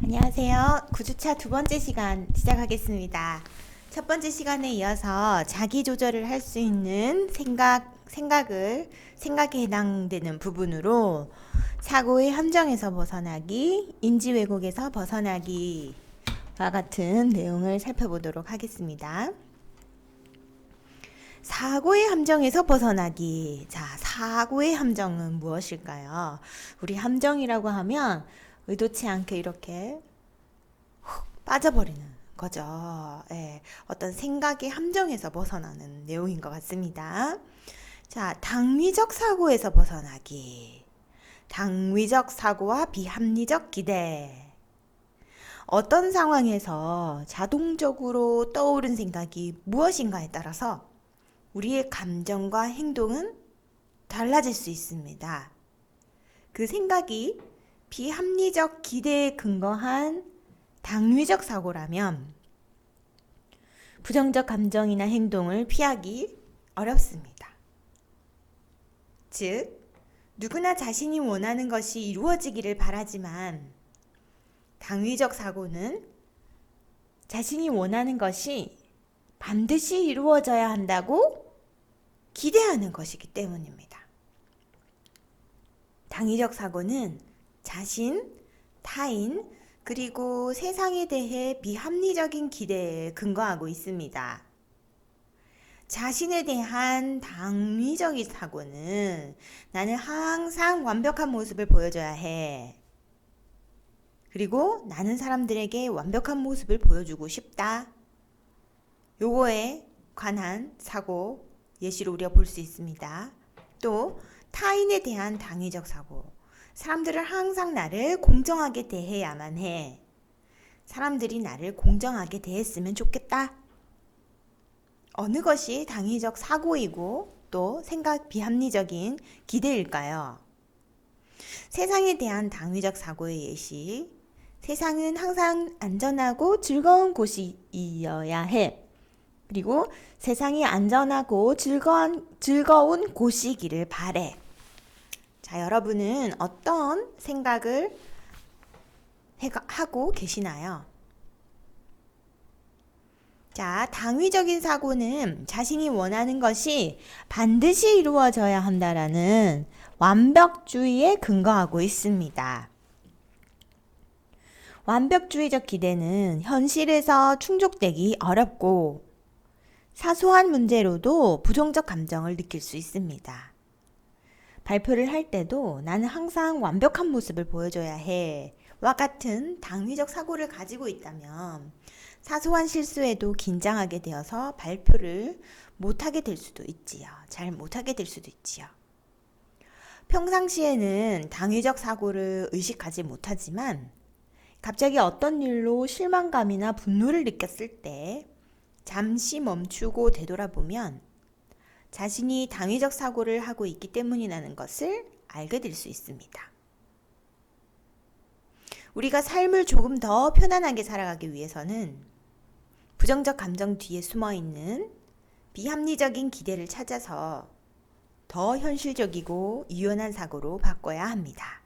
안녕하세요. 9주차 두 번째 시간 시작하겠습니다. 첫 번째 시간에 이어서 자기 조절을 할 수 있는 생각에 해당되는 부분으로 사고의 함정에서 벗어나기, 인지 왜곡에서 벗어나기와 같은 내용을 살펴보도록 하겠습니다. 사고의 함정에서 벗어나기. 자, 사고의 함정은 무엇일까요? 우리 함정이라고 하면 의도치 않게 이렇게 훅 빠져버리는 거죠. 예, 어떤 생각의 함정에서 벗어나는 내용인 것 같습니다. 자, 당위적 사고에서 벗어나기. 당위적 사고와 비합리적 기대. 어떤 상황에서 자동적으로 떠오른 생각이 무엇인가에 따라서 우리의 감정과 행동은 달라질 수 있습니다. 그 생각이 비합리적 기대에 근거한 당위적 사고라면 부정적 감정이나 행동을 피하기 어렵습니다. 즉, 누구나 자신이 원하는 것이 이루어지기를 바라지만 당위적 사고는 자신이 원하는 것이 반드시 이루어져야 한다고 기대하는 것이기 때문입니다. 당위적 사고는 자신, 타인, 그리고 세상에 대해 비합리적인 기대에 근거하고 있습니다. 자신에 대한 당위적인 사고는 나는 항상 완벽한 모습을 보여줘야 해. 그리고 나는 사람들에게 완벽한 모습을 보여주고 싶다. 요거에 관한 사고 예시로 우리가 볼 수 있습니다. 또 타인에 대한 당위적 사고. 사람들은 항상 나를 공정하게 대해야만 해. 사람들이 나를 공정하게 대했으면 좋겠다. 어느 것이 당위적 사고이고 또 생각 비합리적인 기대일까요? 세상에 대한 당위적 사고의 예시. 세상은 항상 안전하고 즐거운 곳이어야 해. 그리고 세상이 안전하고 즐거운 곳이기를 바래. 자, 여러분은 어떤 생각을 하고 계시나요? 자, 당위적인 사고는 자신이 원하는 것이 반드시 이루어져야 한다라는 완벽주의에 근거하고 있습니다. 완벽주의적 기대는 현실에서 충족되기 어렵고 사소한 문제로도 부정적 감정을 느낄 수 있습니다. 발표를 할 때도 나는 항상 완벽한 모습을 보여줘야 해. 와 같은 당위적 사고를 가지고 있다면 사소한 실수에도 긴장하게 되어서 발표를 못하게 될 수도 있지요. 잘 못하게 될 수도 있지요. 평상시에는 당위적 사고를 의식하지 못하지만 갑자기 어떤 일로 실망감이나 분노를 느꼈을 때 잠시 멈추고 되돌아보면 자신이 당위적 사고를 하고 있기 때문이라는 것을 알게 될 수 있습니다. 우리가 삶을 조금 더 편안하게 살아가기 위해서는 부정적 감정 뒤에 숨어있는 비합리적인 기대를 찾아서 더 현실적이고 유연한 사고로 바꿔야 합니다.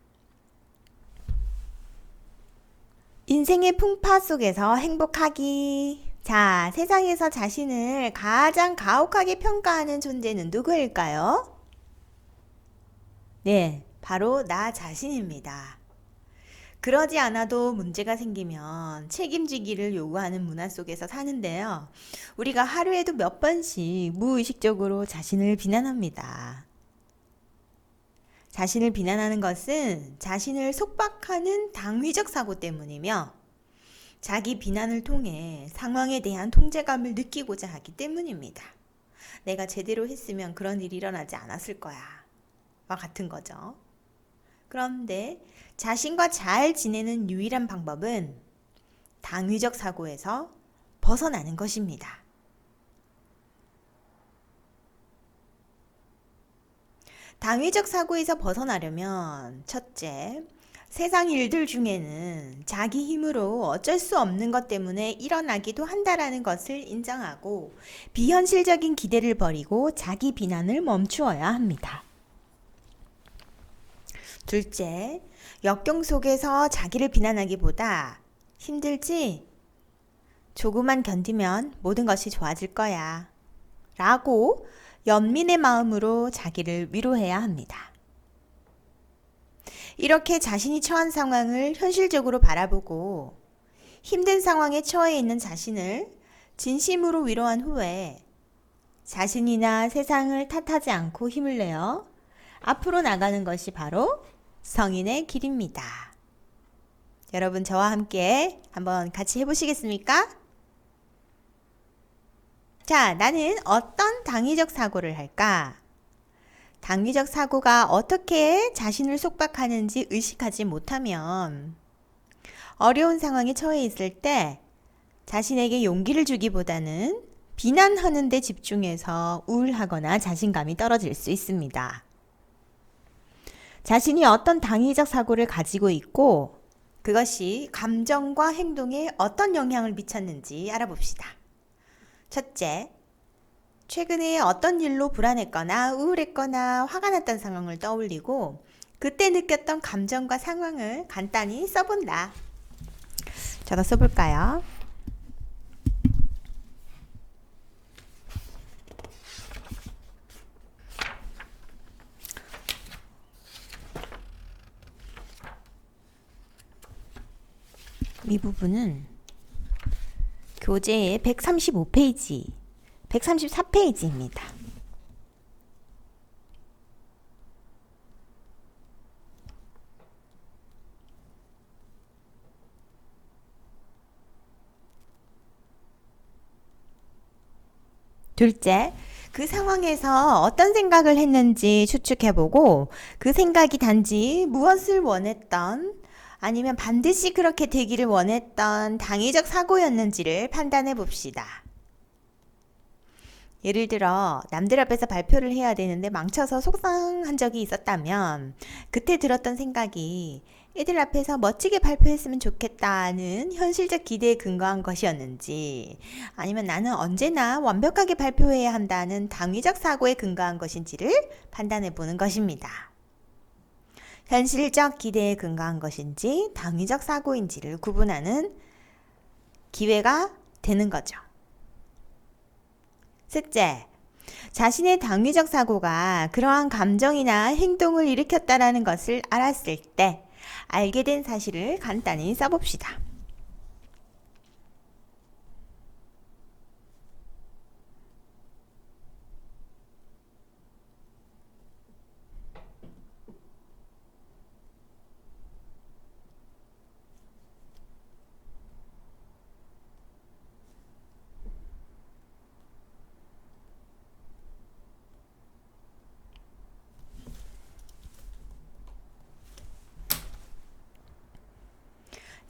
인생의 풍파 속에서 행복하기. 자, 세상에서 자신을 가장 가혹하게 평가하는 존재는 누구일까요? 네, 바로 나 자신입니다. 그러지 않아도 문제가 생기면 책임지기를 요구하는 문화 속에서 사는데요. 우리가 하루에도 몇 번씩 무의식적으로 자신을 비난합니다. 자신을 비난하는 것은 자신을 속박하는 당위적 사고 때문이며 자기 비난을 통해 상황에 대한 통제감을 느끼고자 하기 때문입니다. 내가 제대로 했으면 그런 일이 일어나지 않았을 거야. 와 같은 거죠. 그런데 자신과 잘 지내는 유일한 방법은 당위적 사고에서 벗어나는 것입니다. 당위적 사고에서 벗어나려면 첫째, 세상 일들 중에는 자기 힘으로 어쩔 수 없는 것 때문에 일어나기도 한다라는 것을 인정하고 비현실적인 기대를 버리고 자기 비난을 멈추어야 합니다. 둘째, 역경 속에서 자기를 비난하기보다 힘들지? 조금만 견디면 모든 것이 좋아질 거야. 라고 연민의 마음으로 자기를 위로해야 합니다. 이렇게 자신이 처한 상황을 현실적으로 바라보고 힘든 상황에 처해 있는 자신을 진심으로 위로한 후에 자신이나 세상을 탓하지 않고 힘을 내어 앞으로 나가는 것이 바로 성인의 길입니다. 여러분 저와 함께 한번 같이 해보시겠습니까? 자, 나는 어떤 당위적 사고를 할까? 당위적 사고가 어떻게 자신을 속박하는지 의식하지 못하면 어려운 상황에 처해 있을 때 자신에게 용기를 주기보다는 비난하는 데 집중해서 우울하거나 자신감이 떨어질 수 있습니다. 자신이 어떤 당위적 사고를 가지고 있고 그것이 감정과 행동에 어떤 영향을 미쳤는지 알아봅시다. 첫째, 최근에 어떤 일로 불안했거나 우울했거나 화가 났던 상황을 떠올리고 그때 느꼈던 감정과 상황을 간단히 써본다. 저도 써볼까요? 이 부분은 교재의 135페이지, 134페이지입니다. 둘째, 그 상황에서 어떤 생각을 했는지 추측해보고 그 생각이 단지 무엇을 원했던 아니면 반드시 그렇게 되기를 원했던 당위적 사고였는지를 판단해 봅시다. 예를 들어 남들 앞에서 발표를 해야 되는데 망쳐서 속상한 적이 있었다면 그때 들었던 생각이 애들 앞에서 멋지게 발표했으면 좋겠다는 현실적 기대에 근거한 것이었는지 아니면 나는 언제나 완벽하게 발표해야 한다는 당위적 사고에 근거한 것인지를 판단해 보는 것입니다. 현실적 기대에 근거한 것인지 당위적 사고인지를 구분하는 기회가 되는 거죠. 셋째, 자신의 당위적 사고가 그러한 감정이나 행동을 일으켰다라는 것을 알았을 때 알게 된 사실을 간단히 써봅시다.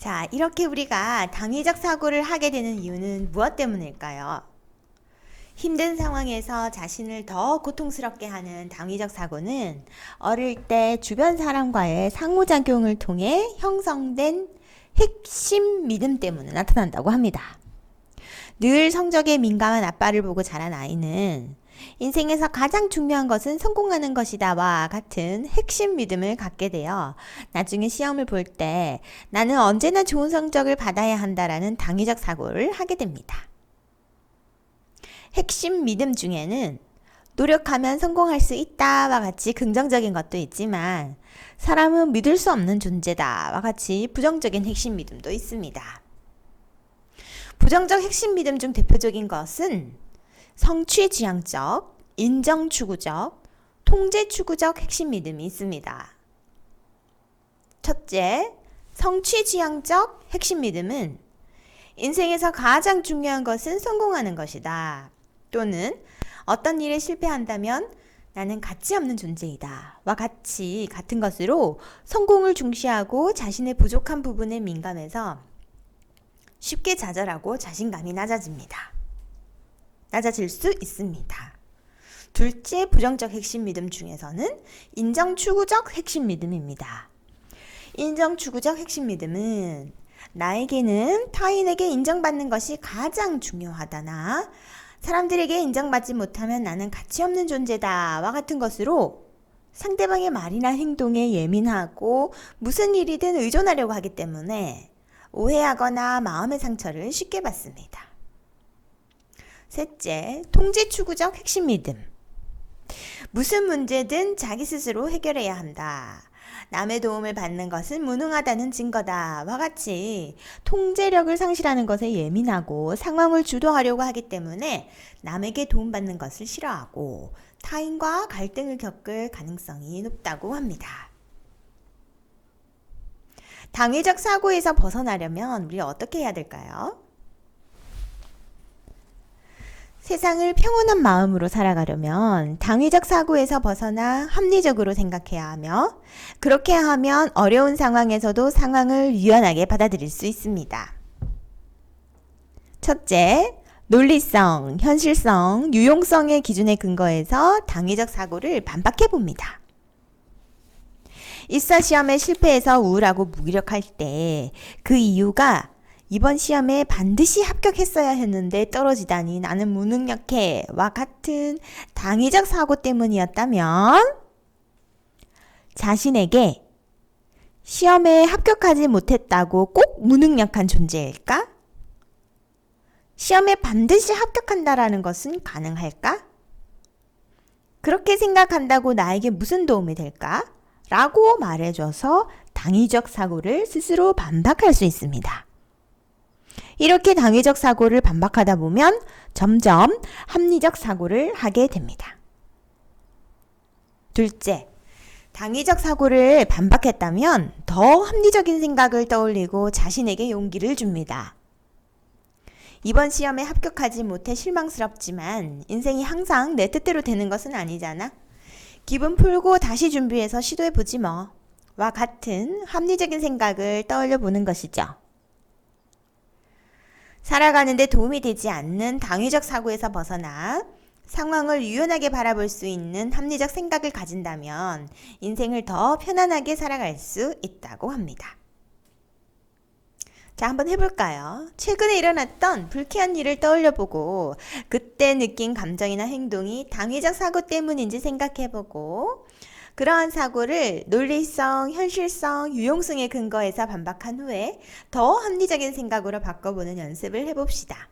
자, 이렇게 우리가 당위적 사고를 하게 되는 이유는 무엇 때문일까요? 힘든 상황에서 자신을 더 고통스럽게 하는 당위적 사고는 어릴 때 주변 사람과의 상호작용을 통해 형성된 핵심 믿음 때문에 나타난다고 합니다. 늘 성적에 민감한 아빠를 보고 자란 아이는 인생에서 가장 중요한 것은 성공하는 것이다와 같은 핵심 믿음을 갖게 되어 나중에 시험을 볼 때 나는 언제나 좋은 성적을 받아야 한다라는 당위적 사고를 하게 됩니다. 핵심 믿음 중에는 노력하면 성공할 수 있다와 같이 긍정적인 것도 있지만 사람은 믿을 수 없는 존재다와 같이 부정적인 핵심 믿음도 있습니다. 부정적 핵심 믿음 중 대표적인 것은 성취지향적, 인정추구적, 통제추구적 핵심 믿음이 있습니다. 첫째, 성취지향적 핵심 믿음은 인생에서 가장 중요한 것은 성공하는 것이다. 또는 어떤 일에 실패한다면 나는 가치 없는 존재이다. 와 같은 것으로 성공을 중시하고 자신의 부족한 부분에 민감해서 쉽게 좌절하고 자신감이 낮아질 수 있습니다. 둘째 부정적 핵심 믿음 중에서는 인정추구적 핵심 믿음입니다. 인정추구적 핵심 믿음은 나에게는 타인에게 인정받는 것이 가장 중요하다나 사람들에게 인정받지 못하면 나는 가치 없는 존재다 와 같은 것으로 상대방의 말이나 행동에 예민하고 무슨 일이든 의존하려고 하기 때문에 오해하거나 마음의 상처를 쉽게 받습니다. 셋째, 통제 추구적 핵심 믿음. 무슨 문제든 자기 스스로 해결해야 한다. 남의 도움을 받는 것은 무능하다는 증거다. 와 같이 통제력을 상실하는 것에 예민하고 상황을 주도하려고 하기 때문에 남에게 도움받는 것을 싫어하고 타인과 갈등을 겪을 가능성이 높다고 합니다. 당위적 사고에서 벗어나려면 우리 어떻게 해야 될까요? 세상을 평온한 마음으로 살아가려면 당위적 사고에서 벗어나 합리적으로 생각해야 하며, 그렇게 하면 어려운 상황에서도 상황을 유연하게 받아들일 수 있습니다. 첫째, 논리성, 현실성, 유용성의 기준에 근거해서 당위적 사고를 반박해 봅니다. 입사 시험에 실패해서 우울하고 무기력할 때 그 이유가 이번 시험에 반드시 합격했어야 했는데 떨어지다니 나는 무능력해 와 같은 당위적 사고 때문이었다면, 자신에게 시험에 합격하지 못했다고 꼭 무능력한 존재일까? 시험에 반드시 합격한다라는 것은 가능할까? 그렇게 생각한다고 나에게 무슨 도움이 될까? 라고 말해줘서 당위적 사고를 스스로 반박할 수 있습니다. 이렇게 당위적 사고를 반박하다 보면 점점 합리적 사고를 하게 됩니다. 둘째, 당위적 사고를 반박했다면 더 합리적인 생각을 떠올리고 자신에게 용기를 줍니다. 이번 시험에 합격하지 못해 실망스럽지만 인생이 항상 내 뜻대로 되는 것은 아니잖아. 기분 풀고 다시 준비해서 시도해보지 뭐. 와 같은 합리적인 생각을 떠올려 보는 것이죠. 살아가는데 도움이 되지 않는 당위적 사고에서 벗어나 상황을 유연하게 바라볼 수 있는 합리적 생각을 가진다면 인생을 더 편안하게 살아갈 수 있다고 합니다. 자, 한번 해볼까요? 최근에 일어났던 불쾌한 일을 떠올려보고 그때 느낀 감정이나 행동이 당위적 사고 때문인지 생각해보고 그러한 사고를 논리성, 현실성, 유용성에 근거해서 반박한 후에 더 합리적인 생각으로 바꿔보는 연습을 해봅시다.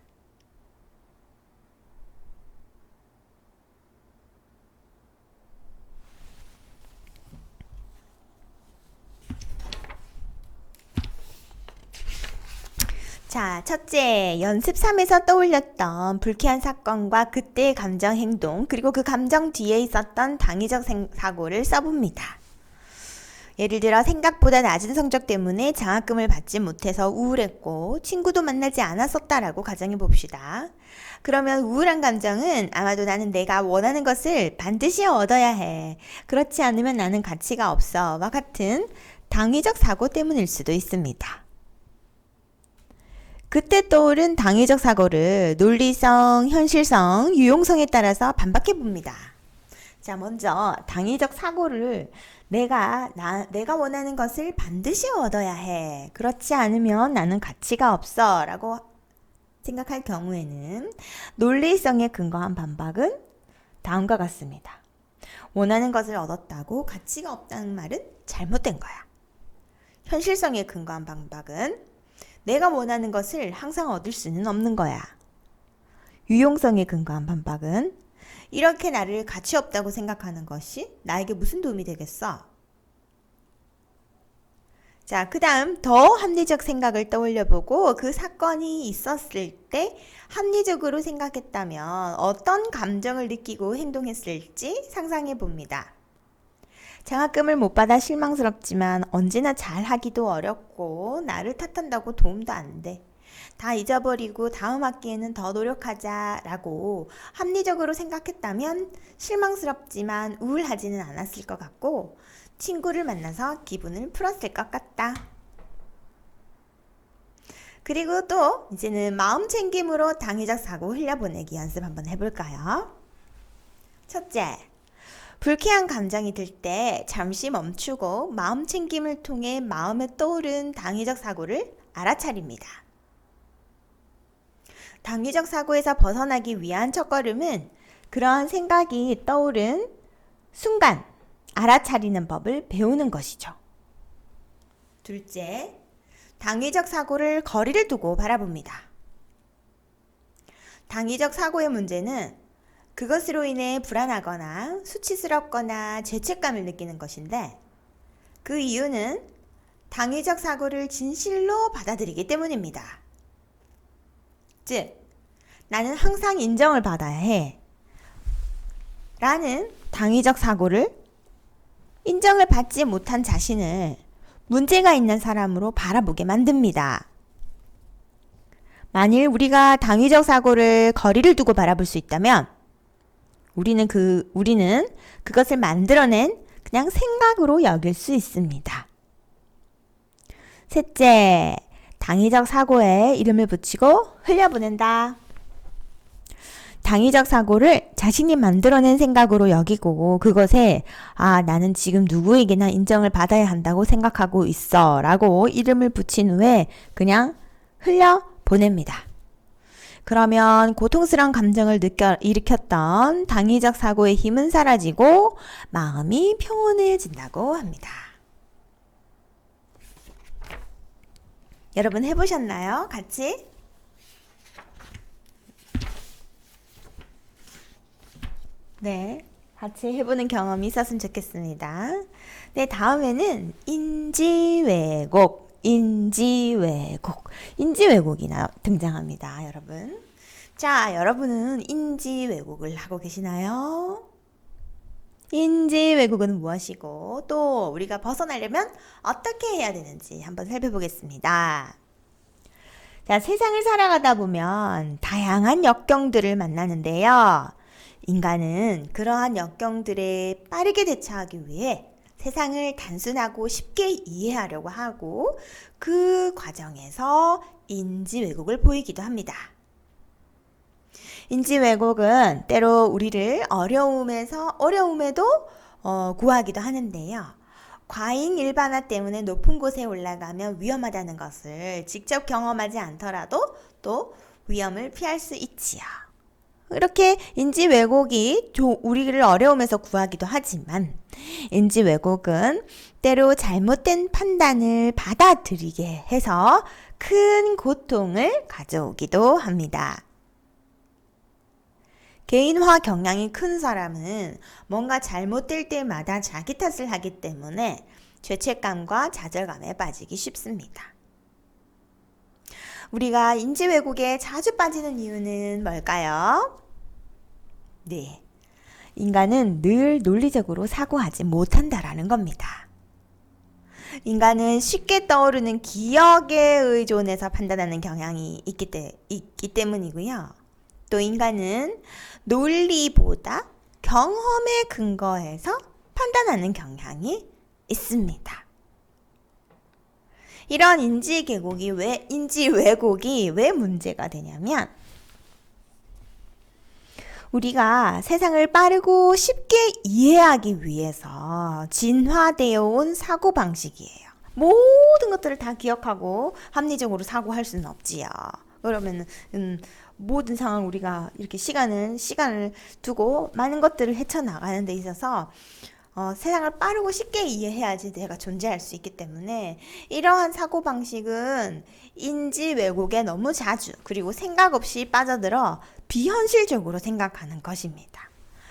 자, 첫째, 연습 3에서 떠올렸던 불쾌한 사건과 그때의 감정, 행동, 그리고 그 감정 뒤에 있었던 당위적 사고를 써봅니다. 예를 들어 생각보다 낮은 성적 때문에 장학금을 받지 못해서 우울했고 친구도 만나지 않았었다라고 가정해 봅시다. 그러면 우울한 감정은 아마도 나는 내가 원하는 것을 반드시 얻어야 해. 그렇지 않으면 나는 가치가 없어. 와 같은 당위적 사고 때문일 수도 있습니다. 그때 떠오른 당위적 사고를 논리성, 현실성, 유용성에 따라서 반박해 봅니다. 자, 먼저 당위적 사고를 내가 원하는 것을 반드시 얻어야 해. 그렇지 않으면 나는 가치가 없어. 라고 생각할 경우에는 논리성에 근거한 반박은 다음과 같습니다. 원하는 것을 얻었다고 가치가 없다는 말은 잘못된 거야. 현실성에 근거한 반박은 내가 원하는 것을 항상 얻을 수는 없는 거야. 유용성에 근거한 반박은 이렇게 나를 가치 없다고 생각하는 것이 나에게 무슨 도움이 되겠어? 자, 그 다음 더 합리적 생각을 떠올려보고 그 사건이 있었을 때 합리적으로 생각했다면 어떤 감정을 느끼고 행동했을지 상상해 봅니다. 장학금을 못 받아 실망스럽지만 언제나 잘하기도 어렵고 나를 탓한다고 도움도 안 돼. 다 잊어버리고 다음 학기에는 더 노력하자 라고 합리적으로 생각했다면 실망스럽지만 우울하지는 않았을 것 같고 친구를 만나서 기분을 풀었을 것 같다. 그리고 또 이제는 마음 챙김으로 당위적 사고 흘려보내기 연습 한번 해볼까요? 첫째, 불쾌한 감정이 들 때 잠시 멈추고 마음 챙김을 통해 마음에 떠오른 당위적 사고를 알아차립니다. 당위적 사고에서 벗어나기 위한 첫걸음은 그러한 생각이 떠오른 순간 알아차리는 법을 배우는 것이죠. 둘째, 당위적 사고를 거리를 두고 바라봅니다. 당위적 사고의 문제는 그것으로 인해 불안하거나 수치스럽거나 죄책감을 느끼는 것인데 그 이유는 당위적 사고를 진실로 받아들이기 때문입니다. 즉, 나는 항상 인정을 받아야 해 라는 당위적 사고를 인정을 받지 못한 자신을 문제가 있는 사람으로 바라보게 만듭니다. 만일 우리가 당위적 사고를 거리를 두고 바라볼 수 있다면 우리는 그것을 만들어낸 그냥 생각으로 여길 수 있습니다. 셋째, 당위적 사고에 이름을 붙이고 흘려보낸다. 당위적 사고를 자신이 만들어낸 생각으로 여기고 그것에 나는 지금 누구에게나 인정을 받아야 한다고 생각하고 있어 라고 이름을 붙인 후에 그냥 흘려보냅니다. 그러면 고통스러운 감정을 일으켰던 당위적 사고의 힘은 사라지고 마음이 평온해진다고 합니다. 여러분 해보셨나요? 같이? 네, 같이 해보는 경험이 있었으면 좋겠습니다. 네, 다음에는 인지왜곡이 등장합니다, 여러분. 자, 여러분은 인지왜곡을 하고 계시나요? 인지왜곡은 무엇이고 또 우리가 벗어나려면 어떻게 해야 되는지 한번 살펴보겠습니다. 자, 세상을 살아가다 보면 다양한 역경들을 만나는데요. 인간은 그러한 역경들에 빠르게 대처하기 위해 세상을 단순하고 쉽게 이해하려고 하고 그 과정에서 인지 왜곡을 보이기도 합니다. 인지 왜곡은 때로 우리를 어려움에도 구하기도 하는데요. 과잉 일반화 때문에 높은 곳에 올라가면 위험하다는 것을 직접 경험하지 않더라도 또 위험을 피할 수 있지요. 이렇게 인지 왜곡이 우리를 어려움에서 구하기도 하지만 인지 왜곡은 때로 잘못된 판단을 받아들이게 해서 큰 고통을 가져오기도 합니다. 개인화 경향이 큰 사람은 뭔가 잘못될 때마다 자기 탓을 하기 때문에 죄책감과 좌절감에 빠지기 쉽습니다. 우리가 인지 왜곡에 자주 빠지는 이유는 뭘까요? 네, 인간은 늘 논리적으로 사고하지 못한다라는 겁니다. 인간은 쉽게 떠오르는 기억에 의존해서 판단하는 경향이 있기 때문이고요. 또 인간은 논리보다 경험에 근거해서 판단하는 경향이 있습니다. 이런 인지 왜곡이 왜 문제가 되냐면 우리가 세상을 빠르고 쉽게 이해하기 위해서 진화되어 온 사고방식이에요. 모든 것들을 다 기억하고 합리적으로 사고할 수는 없지요. 그러면 모든 상황 우리가 이렇게 시간을 두고 많은 것들을 헤쳐나가는 데 있어서 세상을 빠르고 쉽게 이해해야지 내가 존재할 수 있기 때문에 이러한 사고방식은 인지 왜곡에 너무 자주 그리고 생각 없이 빠져들어 비현실적으로 생각하는 것입니다.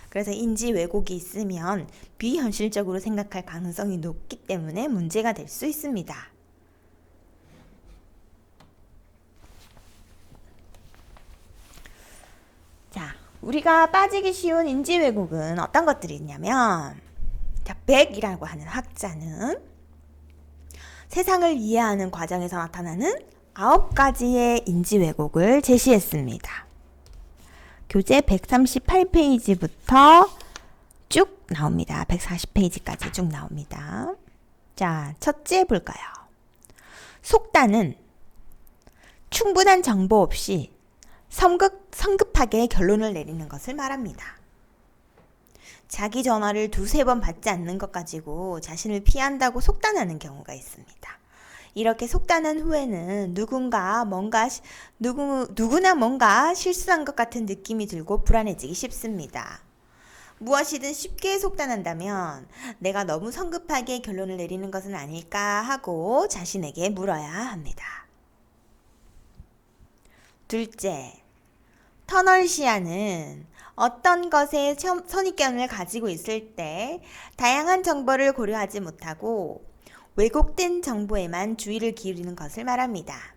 그래서 인지 왜곡이 있으면 비현실적으로 생각할 가능성이 높기 때문에 문제가 될 수 있습니다. 자, 우리가 빠지기 쉬운 인지 왜곡은 어떤 것들이 있냐면 백이라고 하는 학자는 세상을 이해하는 과정에서 나타나는 9가지의 인지 왜곡을 제시했습니다. 교재 138페이지부터 쭉 나옵니다. 140페이지까지 쭉 나옵니다. 자, 첫째 볼까요? 속단은 충분한 정보 없이 성급하게 결론을 내리는 것을 말합니다. 자기 전화를 2-3번 받지 않는 것 가지고 자신을 피한다고 속단하는 경우가 있습니다. 이렇게 속단한 후에는 누구나 뭔가 실수한 것 같은 느낌이 들고 불안해지기 쉽습니다. 무엇이든 쉽게 속단한다면 내가 너무 성급하게 결론을 내리는 것은 아닐까 하고 자신에게 물어야 합니다. 둘째, 터널 시야는 어떤 것에 선입견을 가지고 있을 때 다양한 정보를 고려하지 못하고 왜곡된 정보에만 주의를 기울이는 것을 말합니다.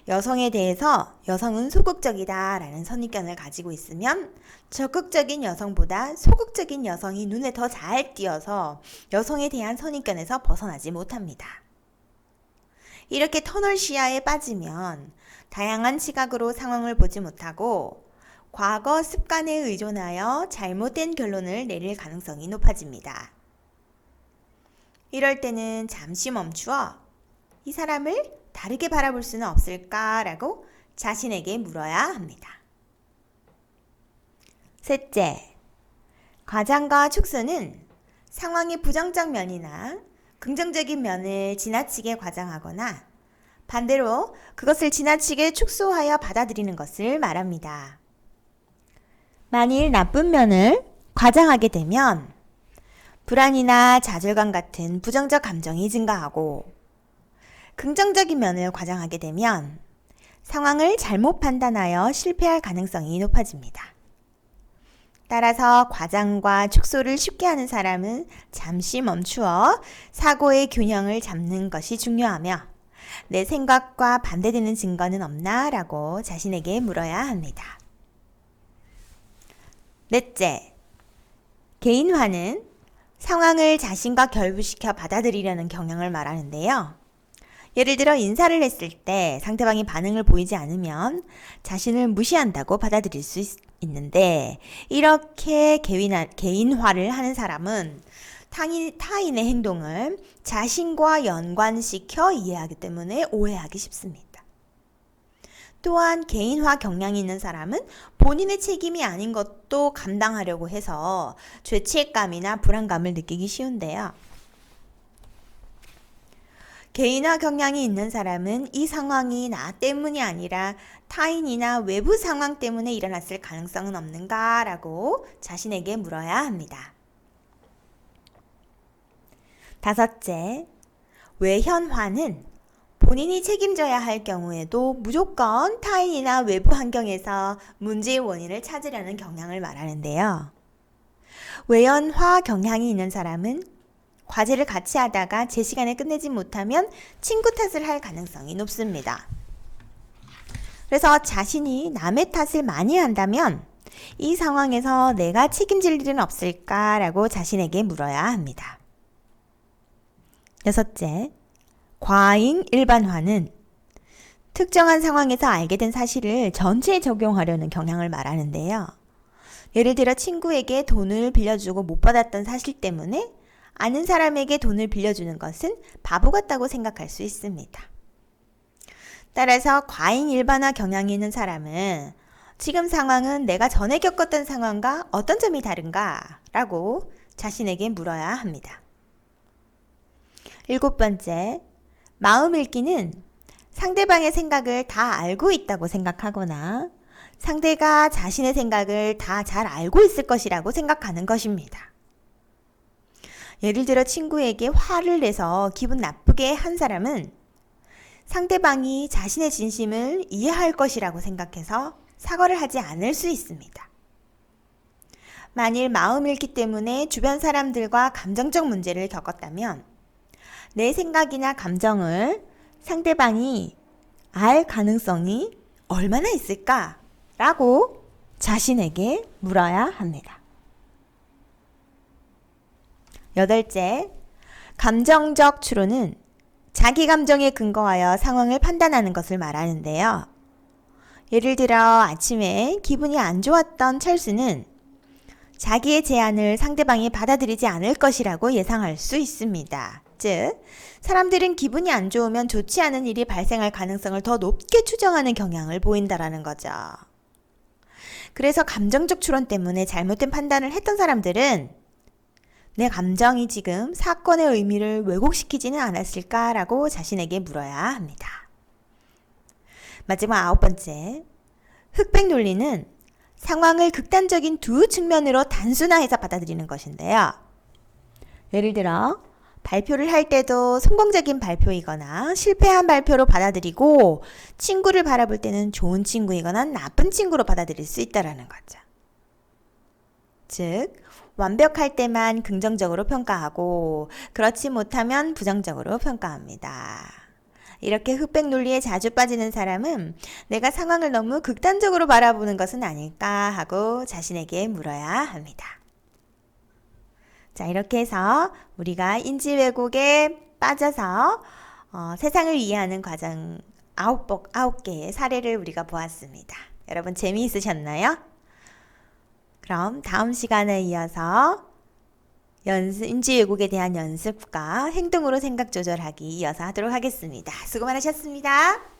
여성에 대해서 여성은 소극적이다 라는 선입견을 가지고 있으면 적극적인 여성보다 소극적인 여성이 눈에 더 잘 띄어서 여성에 대한 선입견에서 벗어나지 못합니다. 이렇게 터널 시야에 빠지면 다양한 시각으로 상황을 보지 못하고 과거 습관에 의존하여 잘못된 결론을 내릴 가능성이 높아집니다. 이럴 때는 잠시 멈추어 이 사람을 다르게 바라볼 수는 없을까라고 자신에게 물어야 합니다. 셋째, 과장과 축소는 상황의 부정적 면이나 긍정적인 면을 지나치게 과장하거나 반대로 그것을 지나치게 축소하여 받아들이는 것을 말합니다. 만일 나쁜 면을 과장하게 되면 불안이나 좌절감 같은 부정적 감정이 증가하고 긍정적인 면을 과장하게 되면 상황을 잘못 판단하여 실패할 가능성이 높아집니다. 따라서 과장과 축소를 쉽게 하는 사람은 잠시 멈추어 사고의 균형을 잡는 것이 중요하며 내 생각과 반대되는 증거는 없나? 라고 자신에게 물어야 합니다. 넷째, 개인화는 상황을 자신과 결부시켜 받아들이려는 경향을 말하는데요. 예를 들어 인사를 했을 때 상대방이 반응을 보이지 않으면 자신을 무시한다고 받아들일 수 있는데 이렇게 개인화를 하는 사람은 타인의 행동을 자신과 연관시켜 이해하기 때문에 오해하기 쉽습니다. 또한 개인화 경향이 있는 사람은 본인의 책임이 아닌 것도 감당하려고 해서 죄책감이나 불안감을 느끼기 쉬운데요. 개인화 경향이 있는 사람은 이 상황이 나 때문이 아니라 타인이나 외부 상황 때문에 일어났을 가능성은 없는가라고 자신에게 물어야 합니다. 다섯째, 외현화는 본인이 책임져야 할 경우에도 무조건 타인이나 외부 환경에서 문제의 원인을 찾으려는 경향을 말하는데요. 외연화 경향이 있는 사람은 과제를 같이 하다가 제 시간에 끝내지 못하면 친구 탓을 할 가능성이 높습니다. 그래서 자신이 남의 탓을 많이 한다면 이 상황에서 내가 책임질 일은 없을까라고 자신에게 물어야 합니다. 여섯째, 과잉 일반화는 특정한 상황에서 알게 된 사실을 전체에 적용하려는 경향을 말하는데요. 예를 들어 친구에게 돈을 빌려주고 못 받았던 사실 때문에 아는 사람에게 돈을 빌려주는 것은 바보 같다고 생각할 수 있습니다. 따라서 과잉 일반화 경향이 있는 사람은 지금 상황은 내가 전에 겪었던 상황과 어떤 점이 다른가? 라고 자신에게 물어야 합니다. 일곱 번째, 마음 읽기는 상대방의 생각을 다 알고 있다고 생각하거나 상대가 자신의 생각을 다 잘 알고 있을 것이라고 생각하는 것입니다. 예를 들어 친구에게 화를 내서 기분 나쁘게 한 사람은 상대방이 자신의 진심을 이해할 것이라고 생각해서 사과를 하지 않을 수 있습니다. 만일 마음 읽기 때문에 주변 사람들과 감정적 문제를 겪었다면 내 생각이나 감정을 상대방이 알 가능성이 얼마나 있을까라고 자신에게 물어야 합니다. 여덟째, 감정적 추론은 자기 감정에 근거하여 상황을 판단하는 것을 말하는데요. 예를 들어 아침에 기분이 안 좋았던 철수는 자기의 제안을 상대방이 받아들이지 않을 것이라고 예상할 수 있습니다. 즉, 사람들은 기분이 안 좋으면 좋지 않은 일이 발생할 가능성을 더 높게 추정하는 경향을 보인다라는 거죠. 그래서 감정적 추론 때문에 잘못된 판단을 했던 사람들은 내 감정이 지금 사건의 의미를 왜곡시키지는 않았을까라고 자신에게 물어야 합니다. 마지막 아홉 번째, 흑백 논리는 상황을 극단적인 두 측면으로 단순화해서 받아들이는 것인데요. 예를 들어 발표를 할 때도 성공적인 발표이거나 실패한 발표로 받아들이고 친구를 바라볼 때는 좋은 친구이거나 나쁜 친구로 받아들일 수 있다는 거죠. 즉, 완벽할 때만 긍정적으로 평가하고 그렇지 못하면 부정적으로 평가합니다. 이렇게 흑백 논리에 자주 빠지는 사람은 내가 상황을 너무 극단적으로 바라보는 것은 아닐까 하고 자신에게 물어야 합니다. 자, 이렇게 해서 우리가 인지 왜곡에 빠져서 세상을 이해하는 과정 9개의 사례를 우리가 보았습니다. 여러분 재미있으셨나요? 그럼 다음 시간에 이어서 인지 왜곡에 대한 연습과 행동으로 생각 조절하기 이어서 하도록 하겠습니다. 수고 많으셨습니다.